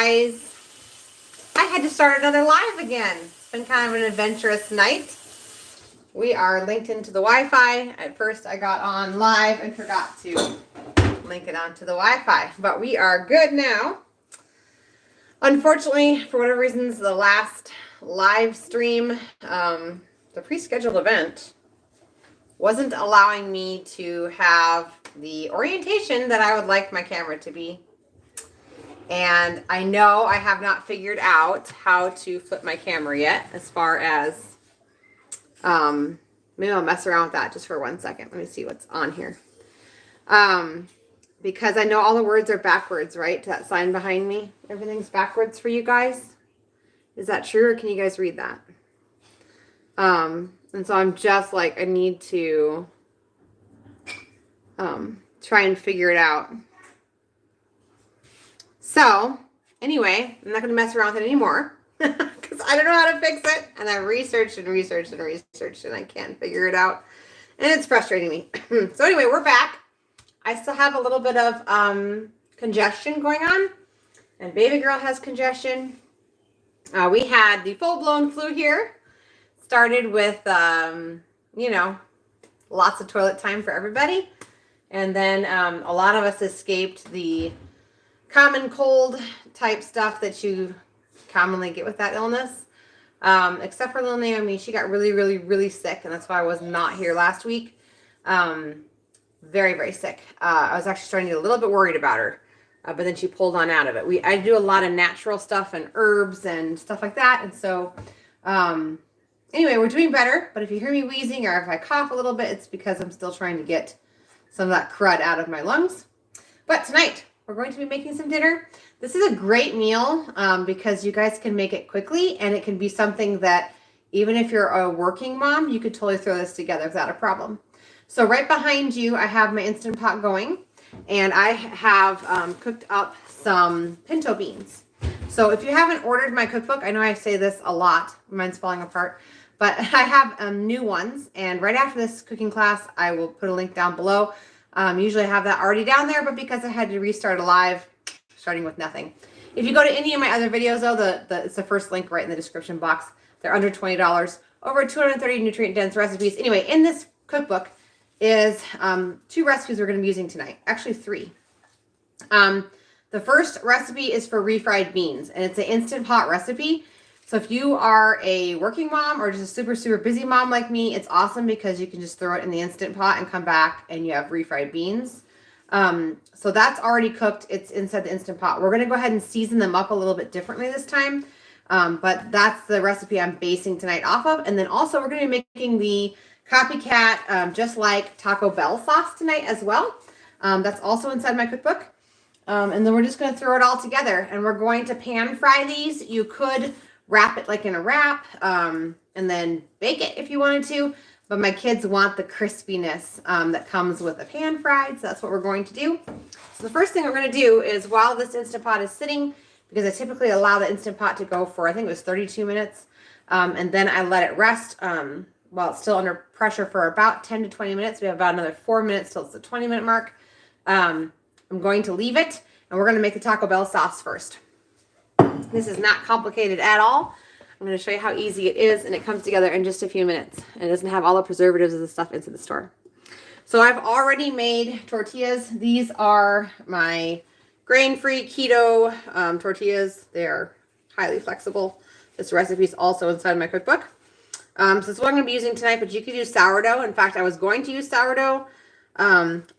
guys, I had to start another live again. It's been kind of an adventurous night. We are linked into the Wi-Fi. At first I got on live and forgot to link it onto the Wi-Fi, but we are good now. Unfortunately, for whatever reasons, the last live stream, the pre-scheduled event, wasn't allowing me to have the orientation that I would like my camera to be. And I know I have not figured out how to flip my camera yet, as far as, maybe I'll mess around with that just for 1 second. Let me see what's on here. Because I know all the words are backwards, right? That sign behind me, everything's backwards for you guys. Is that true, or can you guys read that? And so I'm just like, I need to try and figure it out. So anyway, I'm not going to mess around with it anymore because I don't know how to fix it. And I researched and researched and researched and I can't figure it out. And it's frustrating me. So anyway, we're back. I still have a little bit of congestion going on. And baby girl has congestion. We had the full-blown flu here. Started with, you know, lots of toilet time for everybody. And then a lot of us escaped the common cold type stuff that you commonly get with that illness. Except for little Naomi. She got really, really, really sick. And that's why I was not here last week. Very, very sick. I was actually starting to get a little bit worried about her. But then she pulled on out of it. I do a lot of natural stuff and herbs and stuff like that. And so... anyway, we're doing better, but if you hear me wheezing or if I cough a little bit, it's because I'm still trying to get some of that crud out of my lungs. But tonight, we're going to be making some dinner. This is a great meal because you guys can make it quickly, and it can be something that even if you're a working mom, you could totally throw this together without a problem. So right behind you, I have my Instant Pot going, and I have cooked up some pinto beans. So if you haven't ordered my cookbook, I know I say this a lot, mine's falling apart, but I have new ones. And right after this cooking class, I will put a link down below. Usually I have that already down there, but because I had to restart a live, starting with nothing. If you go to any of my other videos, though, it's the first link right in the description box. They're under $20, over 230 nutrient-dense recipes. Anyway, in this cookbook is 2 recipes we're going to be using tonight. Actually, 3. The first recipe is for refried beans, and it's an Instant Pot recipe. So if you are a working mom or just a super, super busy mom like me, it's awesome because you can just throw it in the Instant Pot and come back and you have refried beans. So that's already cooked. It's inside the Instant Pot. We're going to go ahead and season them up a little bit differently this time. But that's the recipe I'm basing tonight off of. And then also we're going to be making the Copycat just like Taco Bell sauce tonight as well. That's also inside my cookbook. And then we're just going to throw it all together. And we're going to pan fry these. You could wrap it like in a wrap and then bake it if you wanted to. But my kids want the crispiness that comes with a pan fried. So that's what we're going to do. So the first thing we're going to do is while this Instant Pot is sitting, because I typically allow the Instant Pot to go for, I think it was 32 minutes. And then I let it rest while it's still under pressure for about 10 to 20 minutes. We have about another 4 minutes till it's the 20-minute mark. I'm going to leave it, and we're going to make the Taco Bell sauce first. This is not complicated at all. I'm going to show you how easy it is, and it comes together in just a few minutes. And it doesn't have all the preservatives of the stuff into the store. So I've already made tortillas. These are my grain-free keto tortillas. They are highly flexible. This recipe is also inside my cookbook. So this is what I'm going to be using tonight, but you could use sourdough. In fact, I was going to use sourdough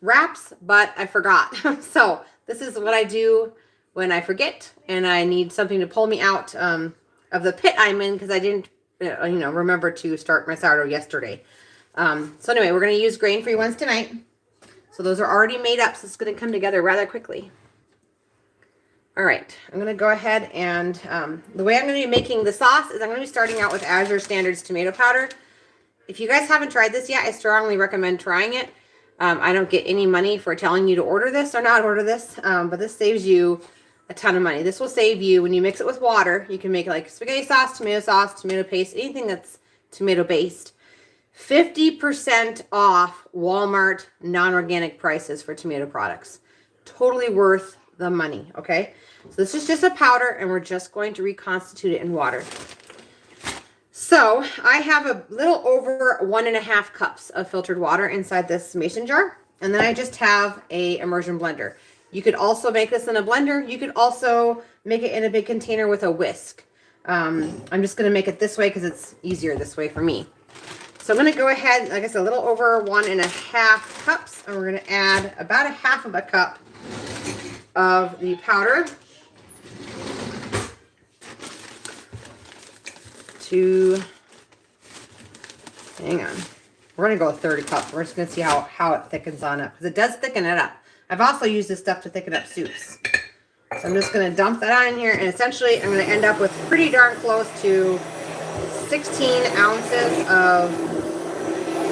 wraps, but I forgot. So this is what I do when I forget and I need something to pull me out of the pit I'm in because I didn't remember to start my sourdough yesterday. So anyway, we're going to use grain-free ones tonight. So those are already made up, so it's going to come together rather quickly. All right, I'm going to go ahead and the way I'm going to be making the sauce is I'm going to be starting out with Azure Standard's tomato powder. If you guys haven't tried this yet, I strongly recommend trying it. I don't get any money for telling you to order this or not order this, but this saves you a ton of money. This will save you, when you mix it with water, you can make like spaghetti sauce, tomato paste, anything that's tomato based. 50% off Walmart non-organic prices for tomato products. Totally worth the money, okay? So this is just a powder, and we're just going to reconstitute it in water. So I have a little over 1.5 cups of filtered water inside this mason jar. And then I just have a immersion blender. You could also make this in a blender. You could also make it in a big container with a whisk. I'm just going to make it this way because it's easier this way for me. So I'm going to go ahead, like I said, a little over 1.5 cups, and we're going to add about 1/2 cup of the powder to, hang on, we're going to go 1/3 cup. We're just going to see how it thickens on up, because it does thicken it up. I've also used this stuff to thicken up soups. So I'm just going to dump that on in here, and essentially I'm going to end up with pretty darn close to 16 ounces of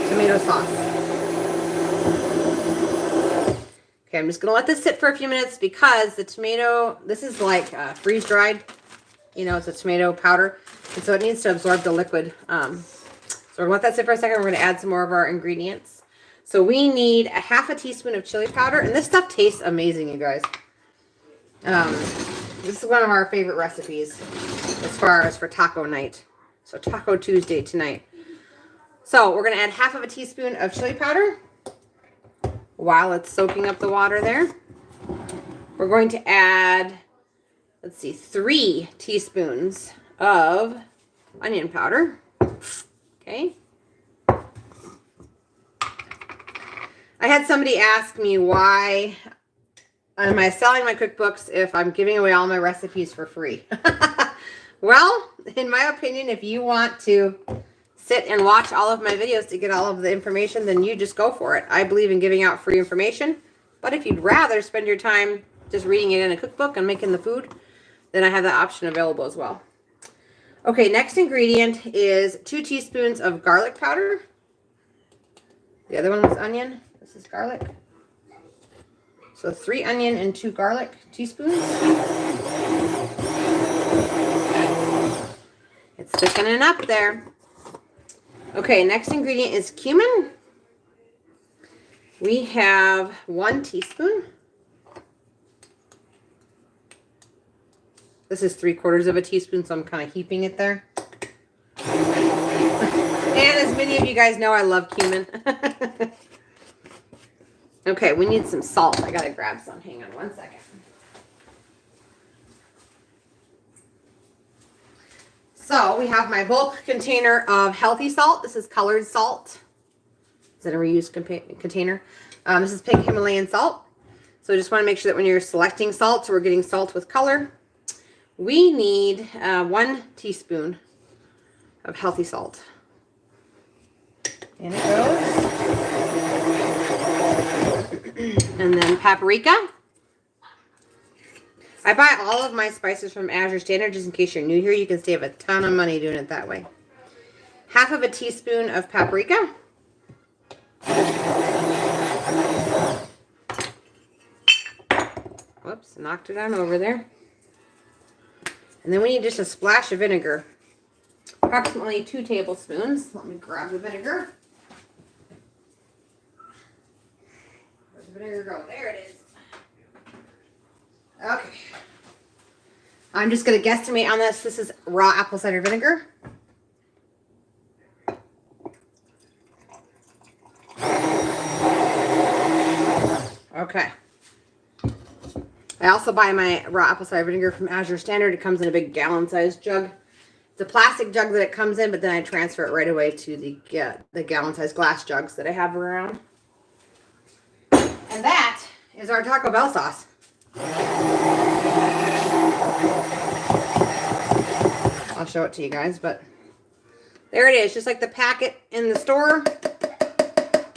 tomato sauce. Okay, I'm just going to let this sit for a few minutes because the tomato, this is like freeze-dried. You know, it's a tomato powder, and so it needs to absorb the liquid. So we're going to let that sit for a second. We're going to add some more of our ingredients. So we need 1/2 teaspoon of chili powder, and this stuff tastes amazing, you guys. This is one of our favorite recipes as far as for taco night. So Taco Tuesday tonight. So we're going to add 1/2 teaspoon of chili powder while it's soaking up the water there. We're going to add, let's see, 3 teaspoons of onion powder. Okay. I had somebody ask me, why am I selling my cookbooks if I'm giving away all my recipes for free? Well, in my opinion, if you want to sit and watch all of my videos to get all of the information, then you just go for it. I believe in giving out free information. But if you'd rather spend your time just reading it in a cookbook and making the food, then I have that option available as well. Okay, next ingredient is 2 teaspoons of garlic powder. The other one was onion. This is garlic. So 3 onion and 2 garlic teaspoons. It's thickening up there. Okay, next ingredient is cumin. We have 1 teaspoon. This is 3/4 teaspoon, so I'm kind of heaping it there. And as many of you guys know, I love cumin. Okay, we need some salt. I gotta grab some. Hang on 1 second. So we have my bulk container of healthy salt. This is colored salt. It's in a reused container. This is pink Himalayan salt. So I just want to make sure that when you're selecting salt, so we're getting salt with color. We need 1 teaspoon of healthy salt. In it goes. And then paprika. I buy all of my spices from Azure Standard, just in case you're new here. You can save a ton of money doing it that way. 1/2 teaspoon of paprika. Whoops, knocked it on over there. And then we need just a splash of vinegar. Approximately 2 tablespoons. Let me grab the vinegar. Where's the vinegar go? There it is. Okay. I'm just going to guesstimate on this. This is raw apple cider vinegar. Okay. I also buy my raw apple cider vinegar from Azure Standard. It comes in a big gallon-sized jug. It's a plastic jug that it comes in, but then I transfer it right away to the gallon-sized glass jugs that I have around. And that is our Taco Bell sauce. I'll show it to you guys, but there it is, just like the packet in the store.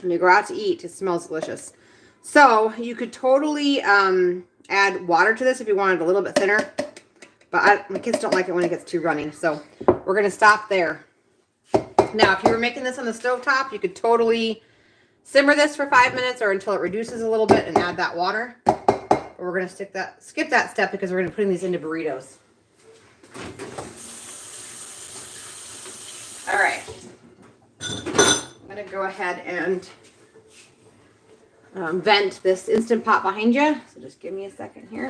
When you go out to eat, it smells delicious. So you could totally add water to this if you wanted a little bit thinner, but my kids don't like it when it gets too runny, so we're going to stop there. Now, if you were making this on the stovetop, you could totally simmer this for 5 minutes or until it reduces a little bit and add that water. But we're going to skip that step because we're going to put these into burritos. All right. I'm going to go ahead and vent this Instant Pot behind you. So just give me a second here.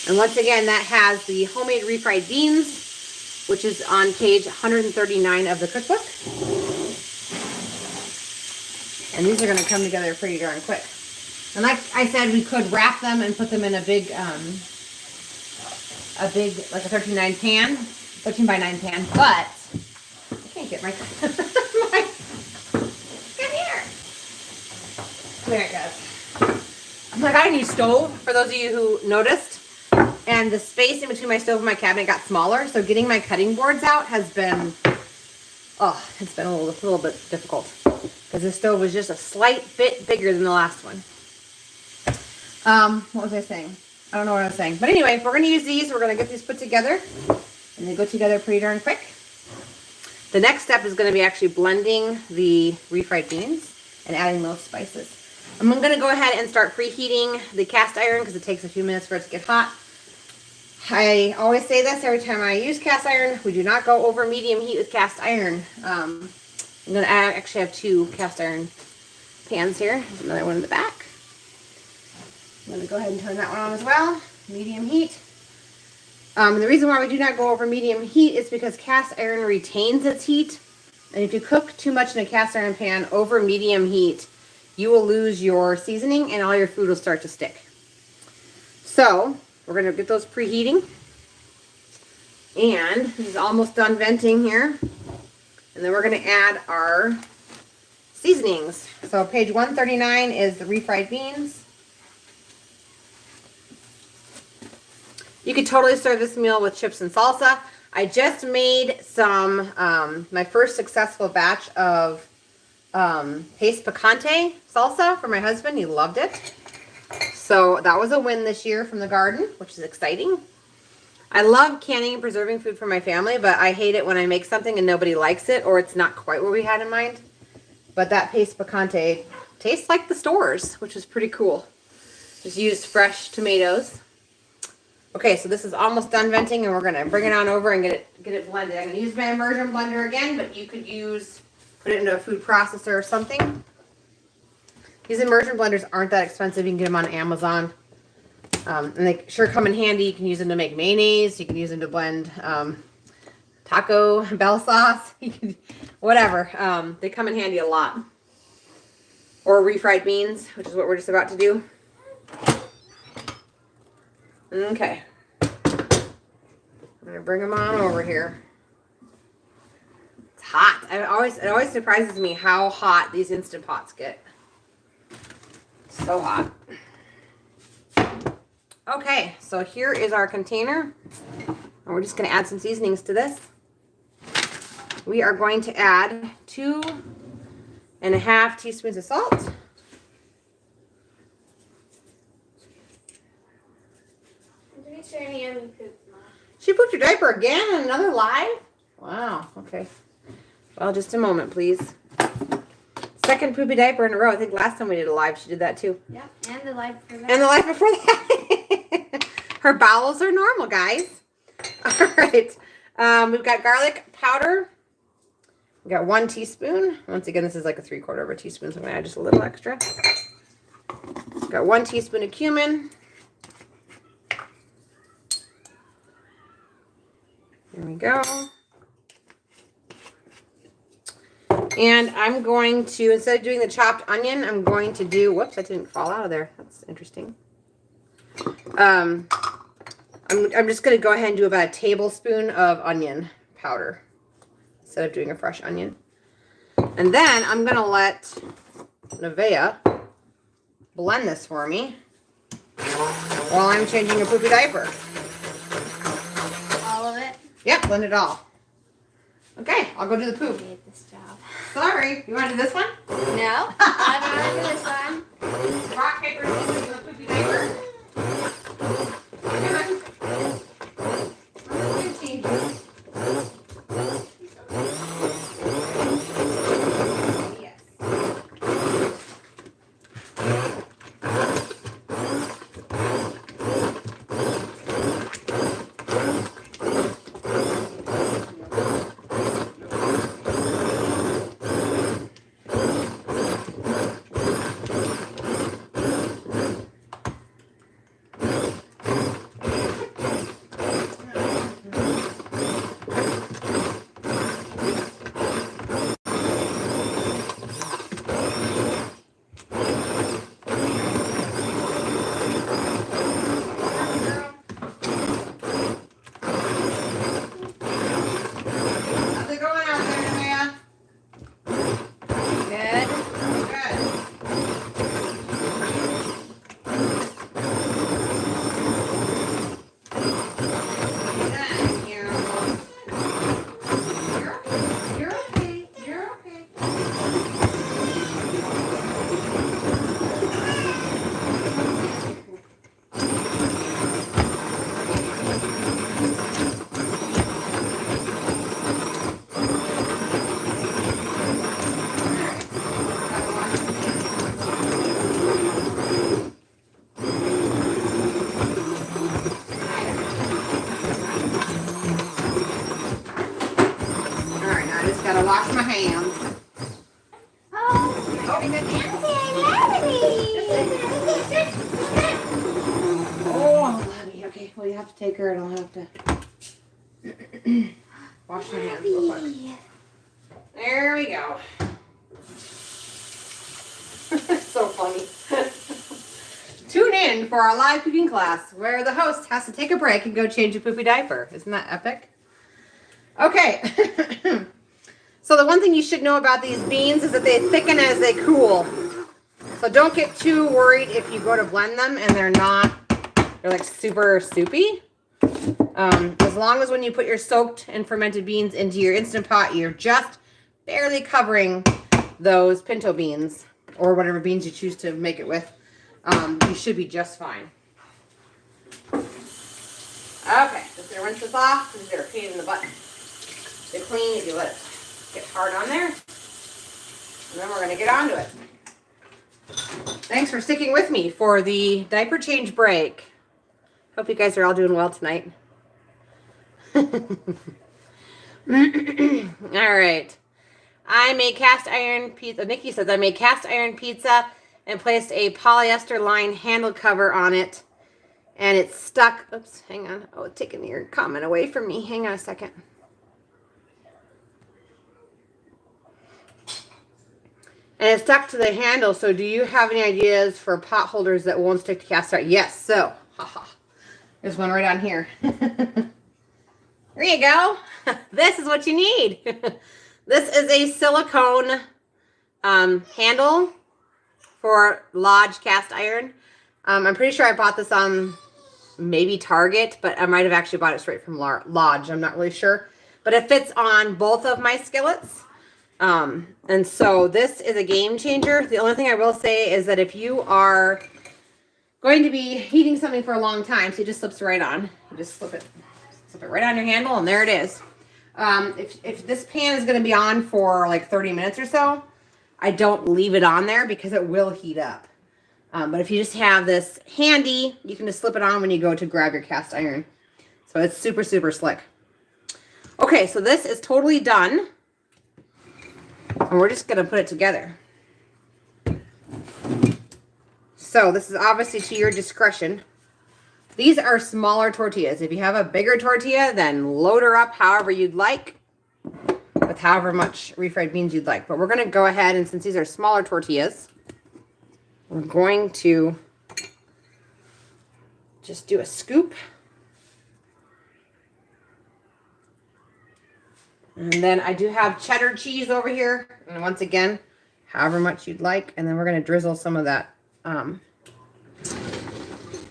And once again, that has the homemade refried beans, which is on page 139 of the cookbook. And these are going to come together pretty darn quick. And like I said, we could wrap them and put them in a big like a 13 by 9 pan, but I can't get my, come here. There it goes. I got a new stove, for those of you who noticed, and the space in between my stove and my cabinet got smaller, so getting my cutting boards out has been, it's been a little bit difficult, because the stove was just a slight bit bigger than the last one. What was I saying? I don't know what I was saying. But anyway, we're going to use these. We're going to get these put together. And they go together pretty darn quick. The next step is going to be actually blending the refried beans and adding those spices. I'm going to go ahead and start preheating the cast iron because it takes a few minutes for it to get hot. I always say this every time I use cast iron. We do not go over medium heat with cast iron. I'm going to actually have 2 cast iron pans here. There's another one in the back. I'm going to go ahead and turn that one on as well. Medium heat. The reason why we do not go over medium heat is because cast iron retains its heat. And if you cook too much in a cast iron pan over medium heat, you will lose your seasoning and all your food will start to stick. So we're going to get those preheating. And this is almost done venting here. And then we're going to add our seasonings. So page 139 is the refried beans. You could totally serve this meal with chips and salsa. I just made some, my first successful batch of paste picante salsa for my husband. He loved it. So that was a win this year from the garden, which is exciting. I love canning and preserving food for my family, but I hate it when I make something and nobody likes it or it's not quite what we had in mind. But that paste picante tastes like the stores, which is pretty cool. Just used fresh tomatoes. Okay, so this is almost done venting, and we're going to bring it on over and get it blended. I'm going to use my immersion blender again, but you could put it into a food processor or something. These immersion blenders aren't that expensive. You can get them on Amazon. And they sure come in handy. You can use them to make mayonnaise. You can use them to blend Taco Bell sauce. Whatever. They come in handy a lot. Or refried beans, which is what we're just about to do. Okay. I'm going to bring them on over here. It's hot. It always surprises me how hot these Instant Pots get. So hot. Okay, so here is our container. And we're just going to add some seasonings to this. We are going to add 2.5 teaspoons of salt. She pooped your diaper again on another live? Wow, okay. Well, just a moment, please. Second poopy diaper in a row. I think last time we did a live, she did that too. Yeah, and the live before that. And the live before that. Her bowels are normal, guys. All right. We've got garlic powder. We got 1 teaspoon. Once again, this is like a 3/4 of a teaspoon, so I'm going to add just a little extra. Got 1 teaspoon of cumin. There we go. And I'm going to, instead of doing the chopped onion, I'm going to do, whoops, that didn't fall out of there. That's interesting. I'm just going to go ahead and do about a tablespoon of onion powder instead of doing a fresh onion. And then I'm going to let Nevaeh blend this for me while I'm changing a poopy diaper. Yep, blend it all. Okay, I'll go do the poop. I hate this job. Sorry. You want to do this one? No, I don't want to do this one. Rock, paper, scissors, and a poopy diaper. Come on. Yes. Alright, now I just gotta wash my hands. Oh, Labby. Okay, well, you have to take her and I'll have to wash my hands real quick. There we go. So funny. Tune in for our live cooking class where the host has to take a break and go change a poopy diaper. Isn't that epic? Okay. So the one thing you should know about these beans is that they thicken as they cool. So don't get too worried if you go to blend them and they're like super soupy. As long as when you put your soaked and fermented beans into your Instant Pot, you're just barely covering those pinto beans or whatever beans you choose to make it with, you should be just fine. Okay, just gonna rinse this off because they're a pain in the butt. They're clean if you let it get hard on there. And then we're gonna get onto it. Thanks for sticking with me for the diaper change break. Hope you guys are all doing well tonight. All right. I made cast iron pizza. Nikki says I made cast iron pizza and placed a polyester lined handle cover on it. And it's stuck. Oops, hang on. Oh, it's taking your comment away from me. Hang on a second. And it's stuck to the handle. So do you have any ideas for pot holders that won't stick to cast iron? Yes. So, there's one right on here. There you go. This is what you need. This is a silicone handle for Lodge cast iron. I'm pretty sure I bought this on maybe Target, but I might have actually bought it straight from Lodge. I'm not really sure. But it fits on both of my skillets. And so this is a game changer. The only thing I will say is that if you are going to be heating something for a long time, so it just slips right on. You just slip it right on your handle, and there it is. If this pan is going to be on for like 30 minutes or so, I don't leave it on there because it will heat up. But if you just have this handy, you can just slip it on when you go to grab your cast iron. So it's super, super slick. Okay, so this is totally done. And we're just going to put it together. So this is obviously to your discretion. These are smaller tortillas. If you have a bigger tortilla, then load her up however you'd like with however much refried beans you'd like. But we're going to go ahead, and since these are smaller tortillas, we're going to just do a scoop. And then I do have cheddar cheese over here. And once again, however much you'd like. And then we're going to drizzle some of that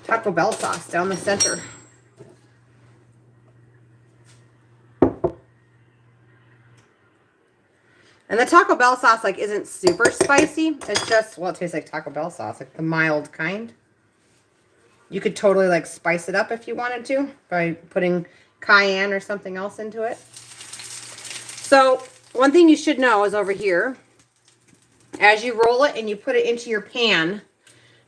Taco Bell sauce down the center. And the Taco Bell sauce like isn't super spicy. It's just, well, it tastes like Taco Bell sauce, like the mild kind. You could totally like spice it up if you wanted to by putting cayenne or something else into it. So one thing you should know is over here, as you roll it and you put it into your pan,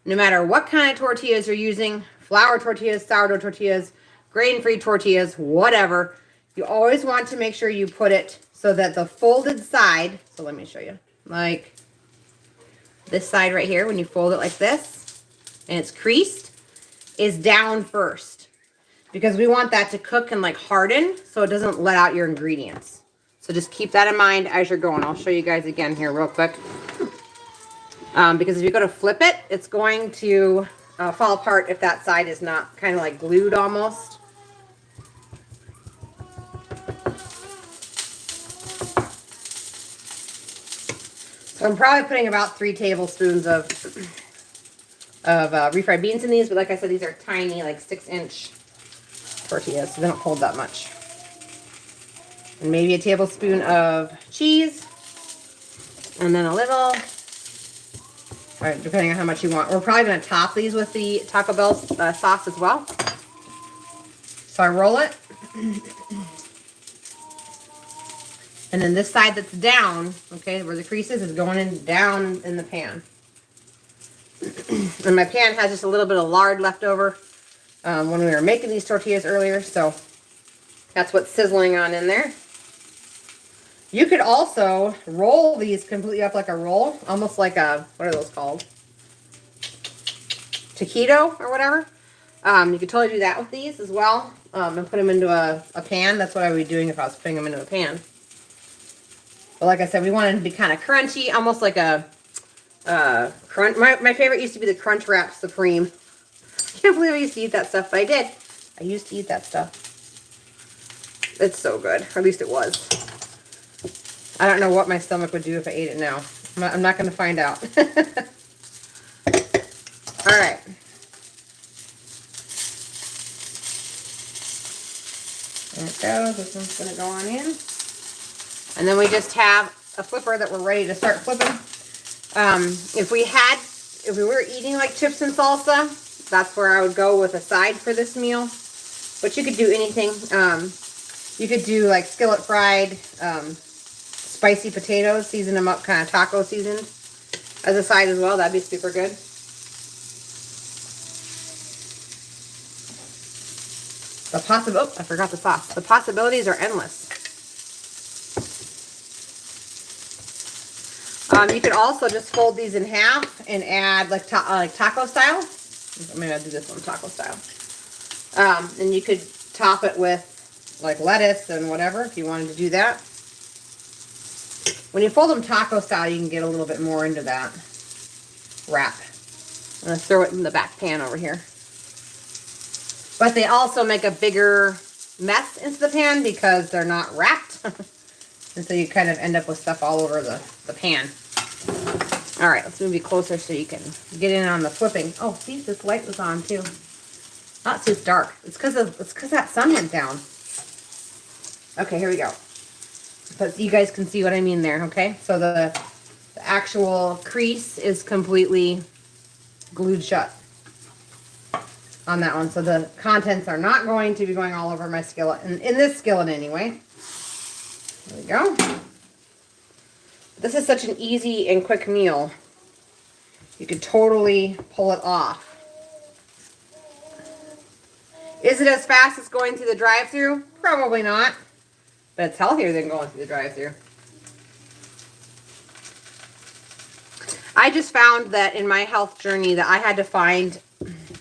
no matter what kind of tortillas you're using, flour tortillas, sourdough tortillas, grain-free tortillas, whatever, you always want to make sure you put it so that the folded side, so let me show you, like this side right here, when you fold it like this, and it's creased, is down first. Because we want that to cook and like harden so it doesn't let out your ingredients. So just keep that in mind as you're going. I'll show you guys again here real quick. Because if you go to flip it, it's going to fall apart if that side is not kind of like glued almost. So I'm probably putting about 3 tablespoons of refried beans in these. But like I said, these are tiny, like 6-inch tortillas, so they don't hold that much. And maybe a tablespoon of cheese. And then a little... All right, depending on how much you want. We're probably going to top these with the Taco Bell sauce as well. So I roll it. And then this side that's down, okay, where the crease is going in down in the pan. And my pan has just a little bit of lard left over when we were making these tortillas earlier, so that's what's sizzling on in there. You could also roll these completely up like a roll, almost like a, what are those called? Taquito or whatever. You could totally do that with these as well, and put them into a pan. That's what I would be doing if I was putting them into a pan. But like I said, we want them to be kind of crunchy, almost like a crunch. My favorite used to be the Crunch Wrap Supreme. Can't believe I used to eat that stuff, but I did. I used to eat that stuff. It's so good, or at least it was. I don't know what my stomach would do if I ate it now. I'm not going to find out. All right. There it goes. This one's going to go on in. And then we just have a flipper that we're ready to start flipping. If we were eating like chips and salsa, that's where I would go with a side for this meal. But you could do anything. You could do like skillet fried, spicy potatoes, season them up kind of taco seasoned as a side as well. That'd be super good. I forgot the sauce. The possibilities are endless. You could also just fold these in half and add like taco style. Maybe I'll do this one taco style. And you could top it with like lettuce and whatever if you wanted to do that. When you fold them taco style, you can get a little bit more into that wrap. I'm going to throw it in the back pan over here. But they also make a bigger mess into the pan because they're not wrapped. And so you kind of end up with stuff all over the pan. All right, let's move you closer so you can get in on the flipping. Oh, see, this light was on too. Oh, see, it's dark. It's because that sun went down. Okay, here we go. But you guys can see what I mean there, okay? So the actual crease is completely glued shut on that one. So the contents are not going to be going all over my skillet, in this skillet anyway. There we go. This is such an easy and quick meal. You could totally pull it off. Is it as fast as going through the drive-thru? Probably not. But it's healthier than going through the drive-thru. I just found that in my health journey that I had to find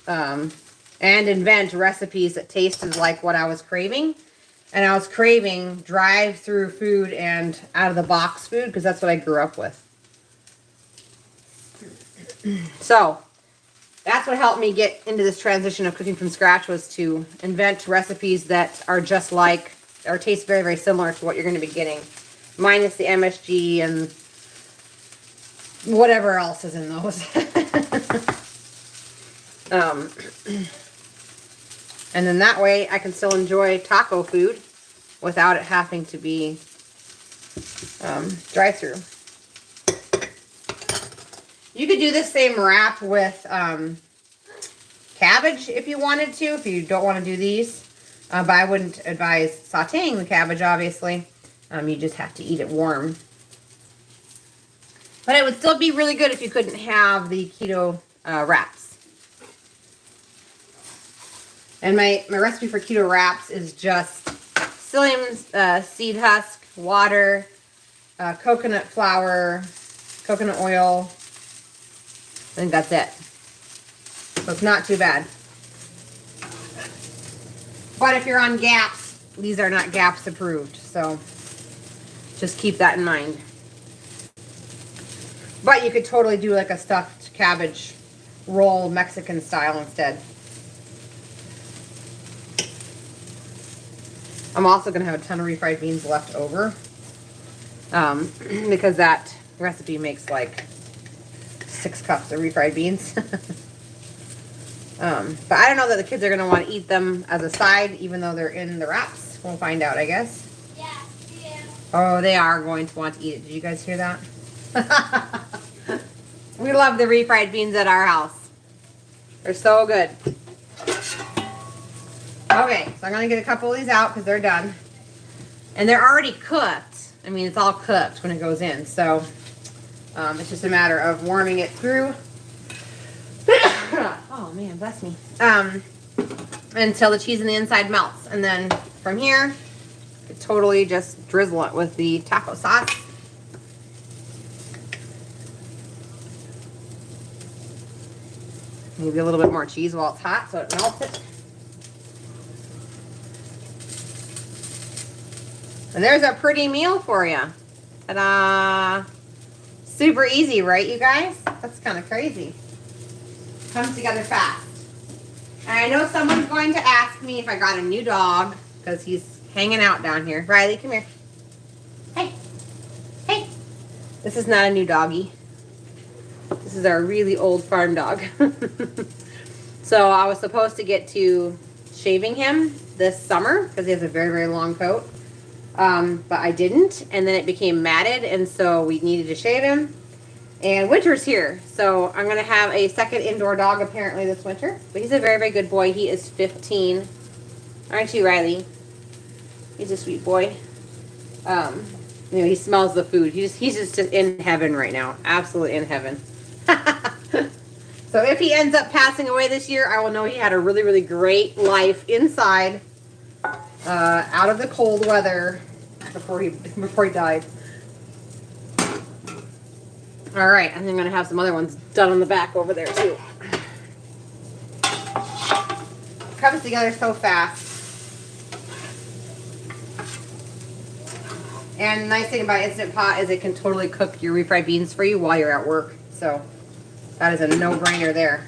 and invent recipes that tasted like what I was craving. And I was craving drive-through food and out-of-the-box food because that's what I grew up with. So that's what helped me get into this transition of cooking from scratch, was to invent recipes that are just like, or taste very, very similar to what you're going to be getting, minus the MSG and whatever else is in those. And then that way I can still enjoy taco food without it having to be drive-through. You could do this same wrap with cabbage if you wanted to, if you don't want to do these. But I wouldn't advise sauteing the cabbage, obviously. You just have to eat it warm. But it would still be really good if you couldn't have the keto wraps. And my recipe for keto wraps is just psyllium seed husk, water, coconut flour, coconut oil. I think that's it. So it's not too bad. But if you're on GAPS, these are not GAPS approved. So just keep that in mind. But you could totally do like a stuffed cabbage roll Mexican style instead. I'm also going to have a ton of refried beans left over. Because that recipe makes like 6 cups of refried beans. But I don't know that the kids are going to want to eat them as a side, even though they're in the wraps. We'll find out, I guess. Yeah. Oh, they are going to want to eat it. Did you guys hear that? We love the refried beans at our house. They're so good. Okay, so I'm gonna get a couple of these out because they're done. And they're already cooked. I mean, it's all cooked when it goes in. So it's just a matter of warming it through. Oh man, bless me. Until the cheese on the inside melts. And then from here, you totally just drizzle it with the taco sauce. Maybe a little bit more cheese while it's hot so it melts it. And there's a pretty meal for you. Ta-da! Super easy, right, you guys? That's kind of crazy. Comes together fast. And I know someone's going to ask me if I got a new dog because he's hanging out down here. Riley, come here. Hey. Hey. This is not a new doggy. This is our really old farm dog. So I was supposed to get to shaving him this summer because he has a very, very long coat. But I didn't, and then it became matted, and so we needed to shave him. And winter's here, so I'm going to have a second indoor dog apparently this winter. But he's a very, very good boy. He is 15. Aren't you, Riley? He's a sweet boy. You know, he smells the food. He's just in heaven right now. Absolutely in heaven. So if he ends up passing away this year, I will know he had a really, really great life inside, out of the cold weather before he died. All right, and I'm going to have some other ones done on the back over there too. It comes together so fast. And the nice thing about Instant Pot is it can totally cook your refried beans for you while you're at work. So that is a no-brainer there.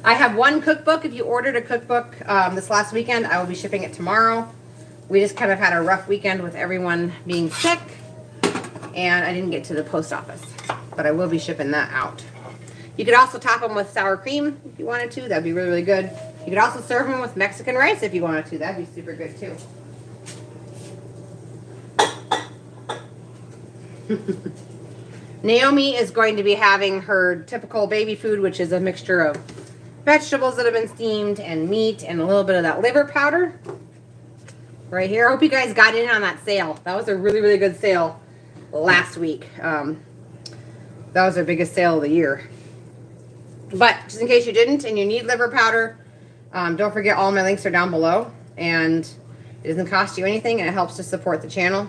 I have one cookbook. If you ordered a cookbook this last weekend, I will be shipping it tomorrow. We just kind of had a rough weekend with everyone being sick, and I didn't get to the post office, but I will be shipping that out. You could also top them with sour cream if you wanted to. That'd be really, really good. You could also serve them with Mexican rice if you wanted to. That'd be super good too. Naomi is going to be having her typical baby food, which is a mixture of vegetables that have been steamed and meat and a little bit of that liver powder right here. I hope you guys got in on that sale. That was a really, really good sale last week. That was our biggest sale of the year. But just in case you didn't and you need liver powder, don't forget all my links are down below, and it doesn't cost you anything, and it helps to support the channel.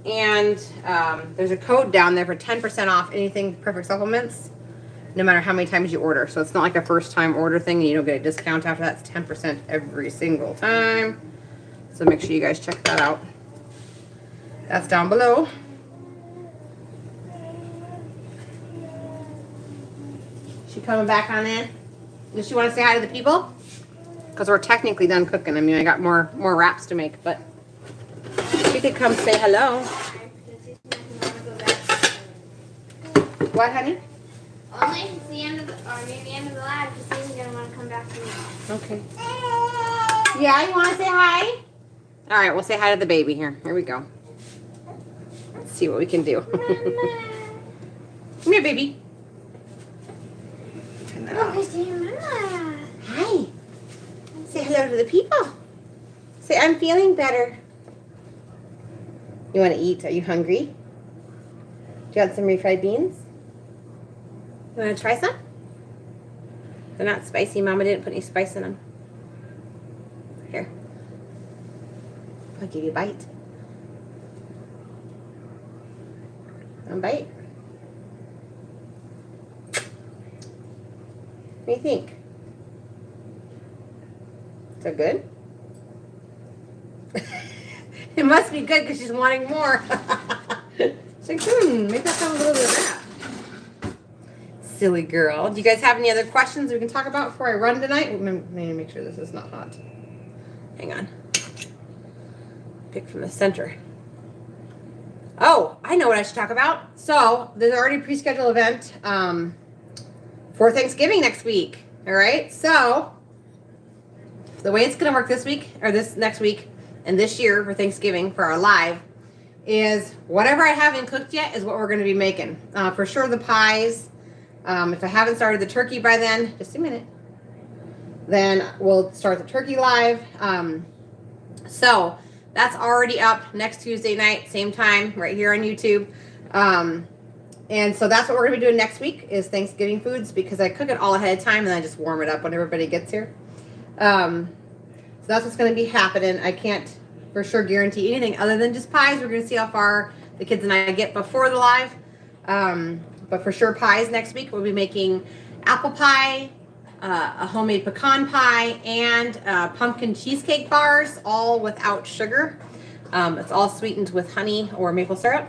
There's a code down there for 10% off anything Perfect Supplements, no matter how many times you order. So it's not like a first time order thing and you don't get a discount after that. It's 10% every single time. So make sure you guys check that out. That's down below. She coming back on in? Does she want to say hi to the people? Because we're technically done cooking. I mean, I got more wraps to make, but she could come say hello. What, honey? Only if it's the end of the, or near the end of the live, because he's gonna want to come back to me. Okay. Yeah, you want to say hi? All right, we'll say hi to the baby here. Here we go. Let's see what we can do. Come here, baby. Hi. Say hello to the people. Say, I'm feeling better. You want to eat? Are you hungry? Do you want some refried beans? You want to try some? They're not spicy. Mama didn't put any spice in them. Here. I'll give you a bite. One bite. What do you think? Is that good? It must be good because she's wanting more. She's like, maybe I'll have a little bit of that. Silly girl. Do you guys have any other questions we can talk about before I run tonight? Let me make sure this is not hot. Hang on. Pick from the center. Oh, I know what I should talk about. So, there's already a pre-scheduled event for Thanksgiving next week. All right? So, the way it's going to work this week, or this next week, and this year for Thanksgiving, for our live, is whatever I haven't cooked yet is what we're going to be making. For sure the pies. If I haven't started the turkey by then, just a minute. Then we'll start the turkey live. So that's already up next Tuesday night, same time, right here on YouTube. And so that's what we're gonna be doing next week is Thanksgiving foods, because I cook it all ahead of time and I just warm it up when everybody gets here. So that's what's gonna be happening. I can't for sure guarantee anything other than just pies. We're gonna see how far the kids and I get before the live. But for sure pies next week. We'll be making apple pie, a homemade pecan pie, and pumpkin cheesecake bars, all without sugar. It's all sweetened with honey or maple syrup.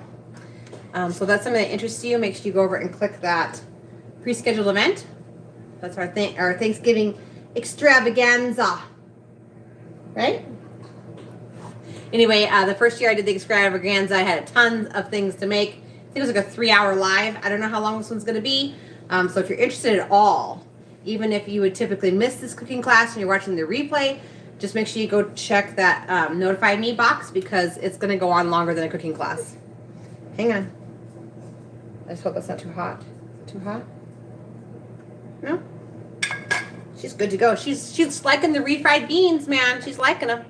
So that's something that interests you. Make sure you go over and click that pre-scheduled event. That's our Thanksgiving extravaganza, right? Anyway, the first year I did the extravaganza, I had tons of things to make. I think it was like a 3-hour live. I don't know how long this one's going to be. So if you're interested at all, even if you would typically miss this cooking class and you're watching the replay, just make sure you go check that notify me box, because it's going to go on longer than a cooking class. Hang on. I just hope that's not too hot. Too hot? No? She's good to go. She's liking the refried beans, man. She's liking them.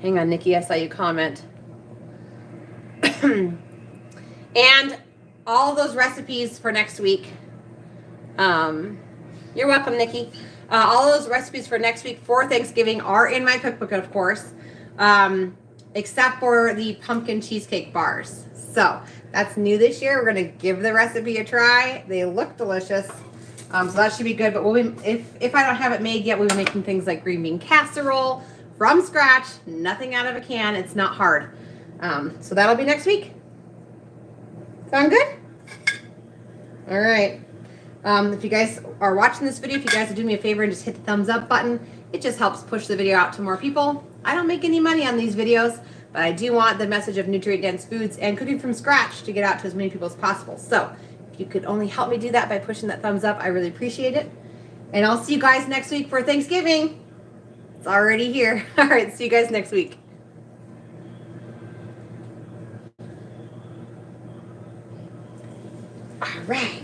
Hang on, Nikki. I saw you comment. And all those recipes for next week. You're welcome, Nikki. All those recipes for next week for Thanksgiving are in my cookbook, of course, except for the pumpkin cheesecake bars. So that's new this year. We're going to give the recipe a try. They look delicious. So that should be good. But we'll be, if I don't have it made yet, we'll be making things like green bean casserole from scratch, nothing out of a can. It's not hard. So that'll be next week. Sound good? All right. If you guys are watching this video, if you guys would do me a favor and just hit the thumbs up button, it just helps push the video out to more people. I don't make any money on these videos, but I do want the message of nutrient-dense foods and cooking from scratch to get out to as many people as possible. So if you could only help me do that by pushing that thumbs up, I really appreciate it. And I'll see you guys next week for Thanksgiving. It's already here. All right, see you guys next week. All right.